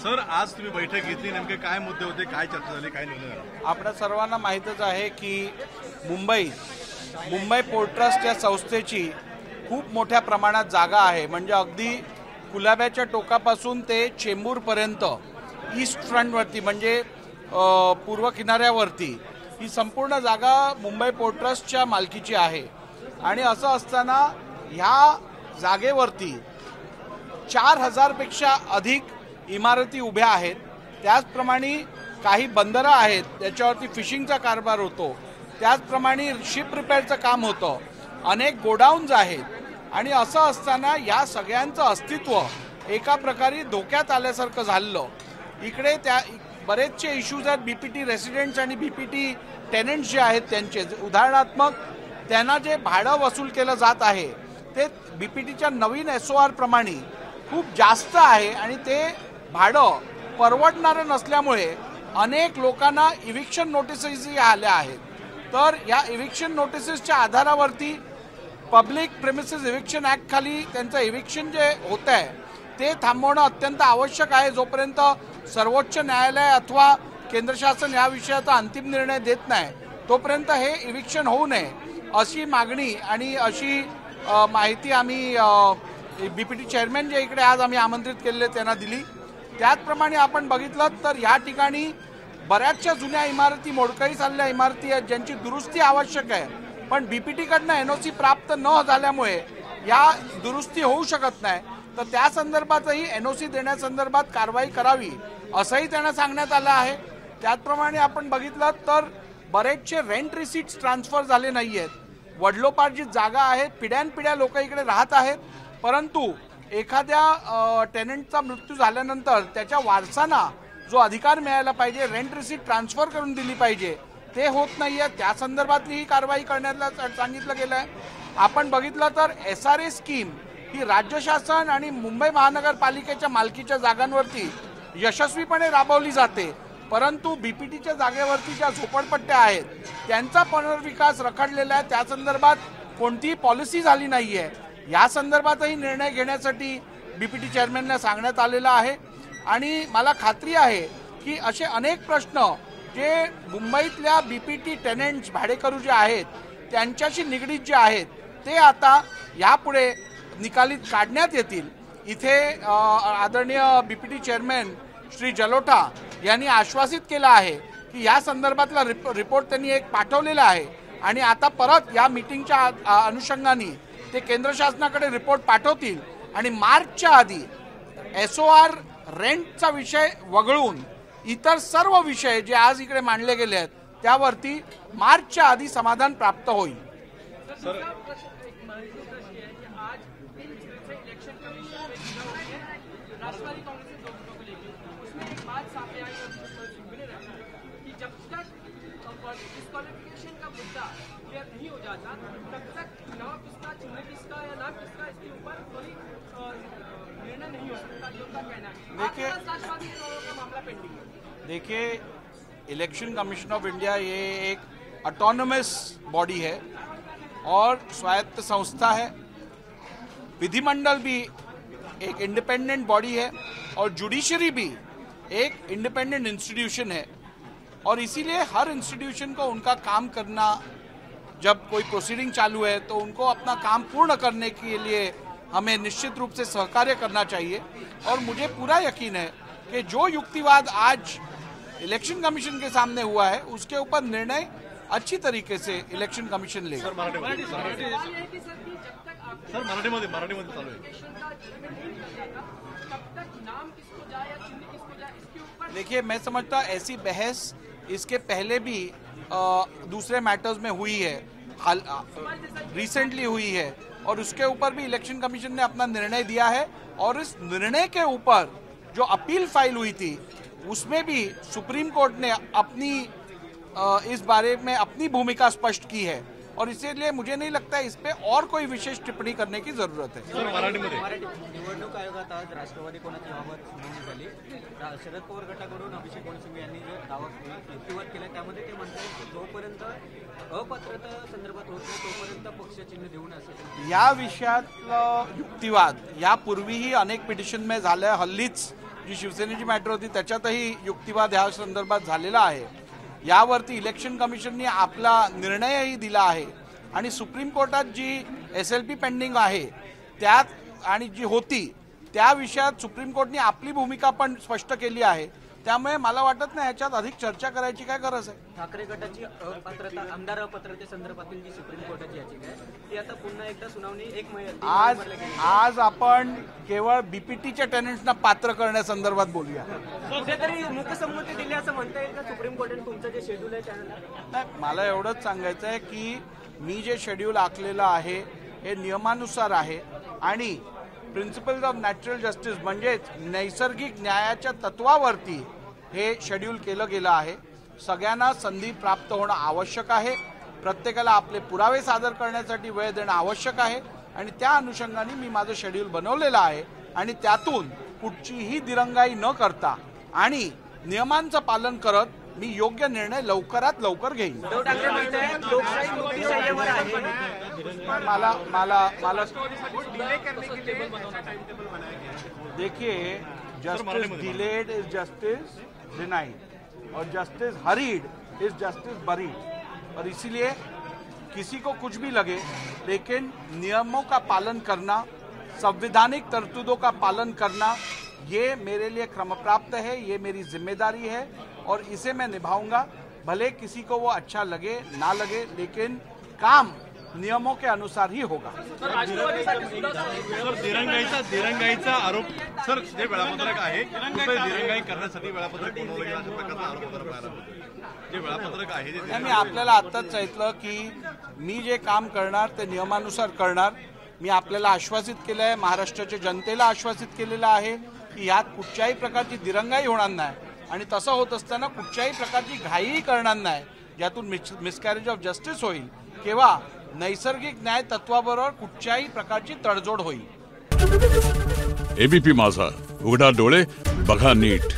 Sir, आज तुम्ही बैठक घेतली, नेमके काय मुद्दे होते, काय चर्चा झाली, काय निर्णय झाला? आपल्या सर्वांना माहीतच आहे की मुंबई पोर्ट ट्रस्ट या संस्थेची खूप मोठ्या प्रमाणात जागा आहे। म्हणजे अगदी कुलाब्याच्या टोकापासून ते चेंबूरपर्यंत ईस्ट फ्रंटवरती म्हणजे पूर्व किनाऱ्यावरती ही संपूर्ण जागा मुंबई पोर्ट ट्रस्टच्या मालकीची आहे। आणि असं असताना ह्या जागेवरती 4000 पेक्षा अधिक इमारती उभ्या आहेत। त्याचप्रमाणे काही बंदरं आहेत, त्याच्यावरती फिशिंगचा कारभार होतो, त्याचप्रमाणे शिप रिपेअरचं काम होतं, अनेक गोडाऊन्स आहेत। आणि असं असताना या सगळ्यांचं अस्तित्व एका प्रकारे धोक्यात आल्यासारखं झालं। इकडे त्या बरेचसे इश्यूज आहेत, बीपीटी रेसिडेंट्स आणि बीपीटी टेनंट्स जे आहेत त्यांचे। उदाहरणात्मक त्यांना जे भाडं वसूल केलं जात आहे ते बीपीटीच्या नवीन SOR प्रमाणे खूप जास्त आहे आणि ते भाडं परवडणारं नसल्यामुळे अनेक लोकांना इव्हिक्शन नोटिसेसही आल्या आहेत। तर या इव्हिक्शन नोटिसेसच्या आधारावरती पब्लिक प्रेमिसेस इव्हिक्शन ॲक्ट खाली त्यांचं इव्हिक्शन जे होत आहे ते थांबवणं अत्यंत आवश्यक आहे। जोपर्यंत सर्वोच्च न्यायालय अथवा केंद्र शासन या विषयाचा अंतिम निर्णय देत नाही तोपर्यंत हे इव्हिक्शन होऊ नये अशी मागणी आणि अशी माहिती आम्ही बीपीटी चेअरमॅन जे इकडे आज आम्ही आमंत्रित केलेले त्यांना दिली। त्याचप्रमाणे आपण बघितलं तर या ठिकाणी बऱ्याचशा जुन्या इमारती, मोडकळीस आलेल्या इमारती आहेत ज्यांची दुरुस्ती आवश्यक आहे, पण बीपीटीकडनं NOC प्राप्त न झाल्यामुळे या दुरुस्ती होऊ शकत नाही। तर त्या संदर्भातही NOC देण्यासंदर्भात कारवाई करावी असंही त्यांना सांगण्यात आलं आहे। त्याचप्रमाणे आपण बघितलं तर बरेचसे रेंट रिसीट्स ट्रान्सफर झाले नाही आहेत। वडलोपार जी जागा आहे, पिढ्यानपिढ्या लोक इकडे राहत आहेत, परंतु एखाद्या टेनंटचा मृत्यू झाल्यानंतर त्याच्या वारसांना जो अधिकार मिळायला पाहिजे, रेंट रिसीट ट्रान्सफर करून दिली पाहिजे, ते होत नाही आहे। त्या संदर्भातली ही कारवाई करण्याला सांगितलं गेलं आहे। आपण बघितलं तर SRA स्कीम ही राज्य शासन आणि मुंबई महानगरपालिकेच्या मालकीच्या जागांवरती यशस्वीपणे राबवली जाते, परंतु बीपीटीच्या जागेवरती ज्या झोपडपट्ट्या आहेत त्यांचा पुनर्विकास रखडलेला आहे, त्या संदर्भात कोणतीही पॉलिसी झाली नाही आहे। या संदर्भातही निर्णय घेण्यासाठी बीपीटी चेअरमॅनला सांगण्यात आलेलं आहे। आणि मला खात्री आहे की असे अनेक प्रश्न जे मुंबईतल्या बीपीटी टेनंट्स, भाडेकरू जे आहेत त्यांच्याशी निगडीत जे आहेत ते आता यापुढे निकालीत काढण्यात येतील। इथे आदरणीय बीपीटी चेअरमॅन श्री जलोटा यांनी आश्वासित केलं आहे की या संदर्भातला रिपोर्ट त्यांनी एक पाठवलेला आहे आणि आता परत या मीटिंगच्या अनुषंगाने ते केंद्र शासनाकडे रिपोर्ट पाठवतील आणि मार्चच्या आधी SOR रेंटचा विषय वगळून इतर सर्व विषय जे आज इकडे मांडले गेले आहेत त्यावरती मार्चच्या आधी समाधान प्राप्त होईल। डिस्क्वालिफिकेशन का मुद्दा क्लियर नहीं हो जाता तब तक नाम किसका, चिन्ह किसका या नाम किसका, इसके ऊपर कोई निर्णय नहीं हो सकता, जो उनका कहना है। देखिए, का मामला पेंडिंग है। देखिए, इलेक्शन कमीशन ऑफ इंडिया ये एक ऑटोनमस बॉडी है और स्वायत्त संस्था है। विधिमंडल भी एक इंडिपेंडेंट बॉडी है और जुडिशरी भी एक इंडिपेंडेंट इंस्टीट्यूशन है और इसीलिए हर इंस्टीट्यूशन को उनका काम करना, जब कोई प्रोसीडिंग चालू है तो उनको अपना काम पूर्ण करने के लिए हमें निश्चित रूप से सहकार्य करना चाहिए। और मुझे पूरा यकीन है कि जो युक्तिवाद आज इलेक्शन कमीशन के सामने हुआ है उसके ऊपर निर्णय अच्छी तरीके से इलेक्शन कमीशन लेगा। देखिए, मैं समझता ऐसी बहस इसके पहले भी दूसरे मैटर्स में हुई है, रिसेंटली हुई है और उसके ऊपर भी इलेक्शन कमीशन ने अपना निर्णय दिया है। और इस निर्णय के ऊपर जो अपील फाइल हुई थी उसमें भी सुप्रीम कोर्ट ने अपनी इस बारे में अपनी भूमिका स्पष्ट की है और इसीलिए मुझे नहीं लगता इस पे और कोई विशेष टिप्पणी करने की जरूरत है। निवडणूक आयोगात आज राष्ट्रवादी कोणाच्या बाबत नोंद झाली, शरद पवार गटाकडून अभिषेक सिंग यांनी जो दावा युक्तिवाद केला त्यामध्ये ते म्हणतात की जोपर्यंत अपात्रता संदर्भात होत नाही तोपर्यंत पक्ष चिन्ह देऊ नये। या विषयातलं युक्तिवाद यापूर्वीही अनेक पिटिशन में झालं, हल्लीच जी शिवसेनेची मॅटर होती त्याच्यातही युक्तिवाद ह्या संदर्भात झालेला आहे. यावरती इलेक्शन कमिशनने आपला निर्णयही दिला आहे आणि सुप्रीम कोर्टात जी SLP पेंडिंग आहे त्यात आणि जी होती त्या विषयात सुप्रीम कोर्टने आपली भूमिका पण स्पष्ट केली आहे. त्यामुळे मला वाटत नाही ह्याच्यात अधिक चर्चा करायची काय गरज आहे. ठाकरे गटाची अपात्रता आमदार अपात्रतेसंदर्भातील जी सुप्रीम कोर्टाची याचिका आहे ती आता पुन्हा एकदा सुनावणी 1 महिना आज आपण केवळ BPTच्या टेनंट्सना पात्र करण्यासंदर्भात बोलूया. कुठेतरी मुकसंमती दिली असं म्हणता येईल का सुप्रीम कोर्टाने तुमचं जे शेड्यूल आहे त्याला? नाही, मला एवढंच सांगायचं आहे की मी जे शेड्यूल आखलेलं आहे हे नियमानुसार आहे आणि प्रिन्सिपल्स ऑफ नॅचरल जस्टिस म्हणजेच नैसर्गिक न्यायाच्या तत्वावरती हे शेड्यूल केलं गेलं आहे. सगळ्यांना संधी प्राप्त होणं आवश्यक आहे. प्रत्येकाला आपले पुरावे सादर करण्यासाठी वेळ देणं आवश्यक आहे आणि त्या अनुषंगाने मी माझं शेड्यूल बनवलेलं आहे आणि त्यातून कुठचीही दिरंगाई न करता आणि नियमांचं पालन करत मी योग्य निर्णय लवकरात लवकर घेईन. मला देखिए, justice delayed is justice denied और justice hurried is justice buried. और इसीलिए किसी को कुछ भी लगे लेकिन नियमों का पालन करना, संवैधानिक तरतूदों का पालन करना ये मेरे लिए क्रमप्राप्त है, ये मेरी जिम्मेदारी है और इसे मैं निभाऊंगा. भले किसी को वो अच्छा लगे ना लगे लेकिन काम नियमों के अनुसार ही होगा. सर दिरंगाईचा आरोप सर जे वेळापत्रक आहे दिरंगाई करण्यासाठी वेळापत्रक बनवलं गेलं अशा प्रकारचा आरोप वगैरे पाहायला मिळतो. जे वेळापत्रक आहे मी आपल्याला आत्ताच सांगितलं की मी जे काम करणार ते नियमानुसार करणार. मी आपल्याला आश्वासित केलं आहे, महाराष्ट्राच्या जनतेला आश्वासित केलेलं आहे की यात कुठच्याही प्रकारची दिरंगाई होणार नाही आणि तसं होत असताना कुठच्याही प्रकारची घाईही करणार नाही ज्यातून मिसकॅरेज ऑफ जस्टिस होईल किंवा नैसर्गिक न्याय तत्वाबरोबर कुठच्याही प्रकारची तडजोड होईल. ABP माझा, उघडा डोळे बघा नीट.